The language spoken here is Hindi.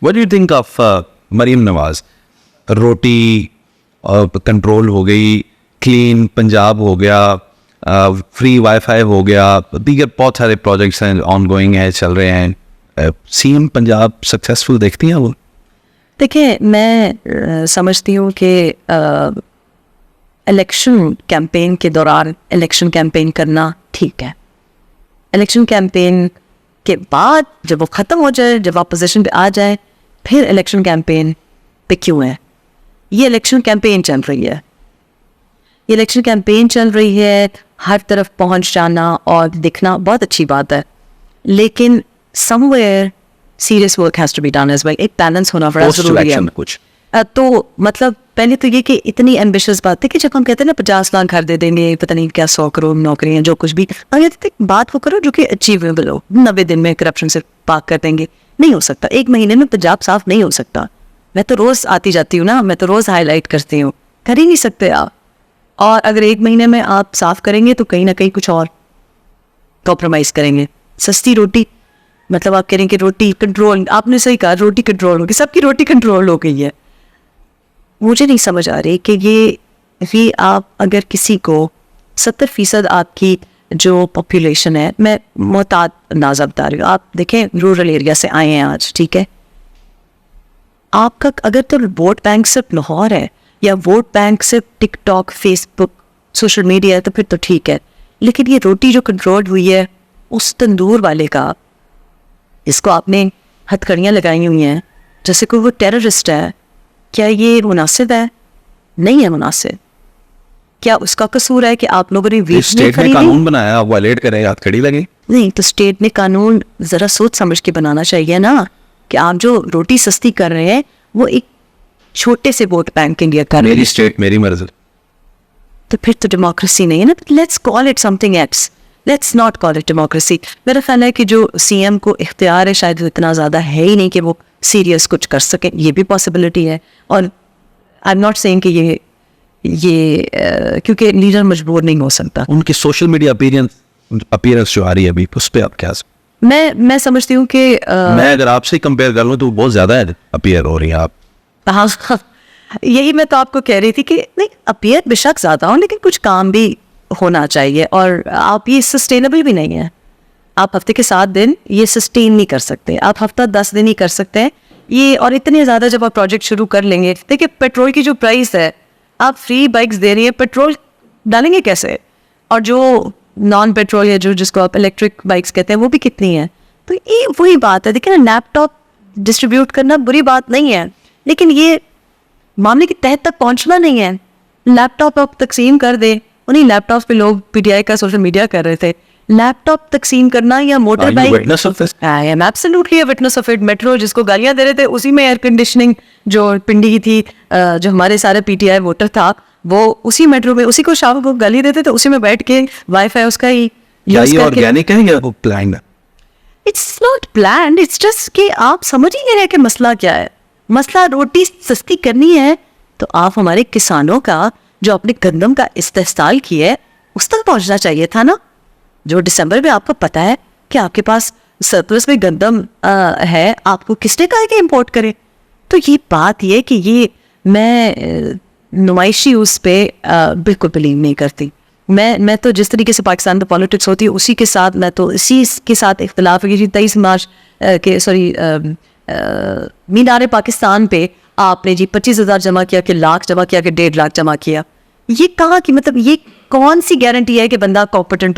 What do you think of Maryam Nawaz? Roti control हो गई, क्लीन पंजाब हो गया, फ्री वाईफाई हो गया, दीगर बहुत सारे प्रोजेक्ट्स हैं ऑन गोइंग हैं, चल रहे हैं. सीएम पंजाब सक्सेसफुल देखती हैं वो? देखिए, मैं समझती हूँ कि इलेक्शन कैंपेन के दौरान इलेक्शन कैंपेन करना ठीक है. इलेक्शन कैंपेन के बाद जब वो ख़त्म हो जाए, जब आप पोजीशन पे आ जाए, फिर इलेक्शन कैंपेन पे क्यों है? ये इलेक्शन कैंपेन चल रही है, ये इलेक्शन कैंपेन चल रही है, हर तरफ पहुंच जाना और दिखना बहुत अच्छी बात है, लेकिन somewhere serious work has to be done as well. एक बैलेंस होना बड़ा ज़रूरी है. कुछ तो मतलब पहले तो ये कि इतनी एम्बिशियस बात है कि जब हम कहते हैं ना 50 लाख घर दे देंगे, पता नहीं क्या 100 करोड़ नौकरियां, जो कुछ भी, अगर बात वो करो जो कि अचीवेबल हो. 90 दिन में करप्शन से पाक कर देंगे, नहीं हो सकता. एक महीने में पंजाब साफ नहीं हो सकता. मैं तो रोज़ आती जाती हूँ ना, मैं तो रोज़ हाईलाइट करती हूँ. कर ही नहीं सकते आप. और अगर एक महीने में आप साफ करेंगे तो कहीं ना कहीं कुछ और कॉम्प्रोमाइज़ करेंगे. सस्ती रोटी, मतलब आप कह रहे हैं कि रोटी कंट्रोल, आपने सही कहा, रोटी कंट्रोल होगी, सबकी रोटी कंट्रोल हो गई है. मुझे नहीं समझ आ रही कि ये आप अगर किसी को 70% आपकी जो पॉपुलेशन है, मैं मोहतात अंदाज़ा बता रही हूँ, आप देखें रूरल एरिया से आए हैं आज, ठीक है, आपका अगर तो वोट बैंक सिर्फ लाहौर है या वोट बैंक सिर्फ टिकटॉक, फेसबुक, सोशल मीडिया है, तो फिर तो ठीक है. लेकिन ये रोटी जो कंट्रोल हुई है उस तंदूर वाले का, इसको आपने हथकड़ियाँ लगाई हुई हैं जैसे कोई वो टेररिस्ट है. क्या ये मुनासिब है? नहीं है मुनासिब. क्या उसका कसूर है कि आप लोगों ने वीट स्टेट ने कानून बनाया, आप वायलेट करें, हथकड़ी लगे? नहीं, तो स्टेट ने कानून ज़रा सोच समझ के बनाना चाहिए ना, कि आप जो रोटी सस्ती कर रहे हैं वो एक छोटे से वोट बैंक के लिए कर रहे हैं. मेरी स्टेट मेरी मर्जी, तो फिर तो डेमोक्रेसी नहीं है ना. Let's call it something else, let's not call it democracy. मेरा ख्याल है कि जो सीएम को इख्तियार है शायद इतना ज़्यादा है ही नहीं कि वो सीरियस कुछ कर सकें. ये भी पॉसिबिलिटी है. और आई एम नॉट सेइंग कि ये क्योंकि लीडर मजबूर नहीं हो सकता. उनकी सोशल मीडिया अपीयरेंस जो आ रही है अभी, उस पर आप क्या? मैं समझती हूँ कि मैं अगर आपसे कंपेयर कर लूँ तो बहुत ज़्यादा अपीयर हो रही हैं आप. हाँ, यही मैं तो आपको कह रही थी कि नहीं, अपीयर बेशक ज़्यादा हो, लेकिन कुछ काम भी होना चाहिए. और आप ये सस्टेनेबल भी नहीं है. आप हफ्ते के 7 दिन ये सस्टेन नहीं कर सकते. आप हफ्ता 10 दिन ही कर सकते हैं ये. और इतने ज़्यादा जब आप प्रोजेक्ट शुरू कर लेंगे, देखिए पेट्रोल की जो प्राइस है, आप फ्री बाइक्स दे रही है, पेट्रोल डालेंगे कैसे? और जो नॉन पेट्रोल या जो जिसको आप इलेक्ट्रिक बाइक्स कहते हैं वो भी कितनी है. तो ये वही बात है. देखिए ना, लैपटॉप डिस्ट्रीब्यूट करना बुरी बात नहीं है, लेकिन ये मामले की तह तक पहुंचना नहीं है. लैपटॉप आप तकसीम कर दे. उन्हीं लैपटॉप पे लोग पीटीआई का सोशल मीडिया कर रहे थे. लैपटॉप तकसीम करना या motor bike. I am absolutely a witness of it. Metro जिसको गालियां दे रहे थे, उसी में एयर कंडीशनिंग जो पिंडी की थी, जो हमारे सारे पीटीआई वोटर था, वो उसी मेट्रो में उसी को शाम को गाली देते थे, उसी में बैठ के वाईफाई उसका ही यूज करके. ऑर्गेनिक है या वो प्लान्ड है? It's not planned, it's just कि आप समझ ही नहीं रहे कि मसला क्या है. मसला रोटी सस्ती करनी है तो आप हमारे किसानों का जो अपने गंदम का इस्तेमाल किया है उस तक पहुंचना चाहिए था ना. जो दिसंबर में आपको पता है कि आपके पास सरप्लस में गंदम है, आपको किसने कहा कि इंपोर्ट करें? तो ये बात ये कि ये मैं नुमाइशी उस पे बिल्कुल बिलीव नहीं करती. मैं तो जिस तरीके से पाकिस्तान में पॉलिटिक्स होती है उसी के साथ, मैं तो इसी के साथ इख्तिलाफ है कि 23 मार्च के मीनार पाकिस्तान पे आपने जी 25,000 जमा किया कि लाख जमा किया कि 1.5 लाख जमा किया. ये कहाँ की, मतलब ये कौन सी गारंटी है कि बंदा कॉम्पिटेंट हो?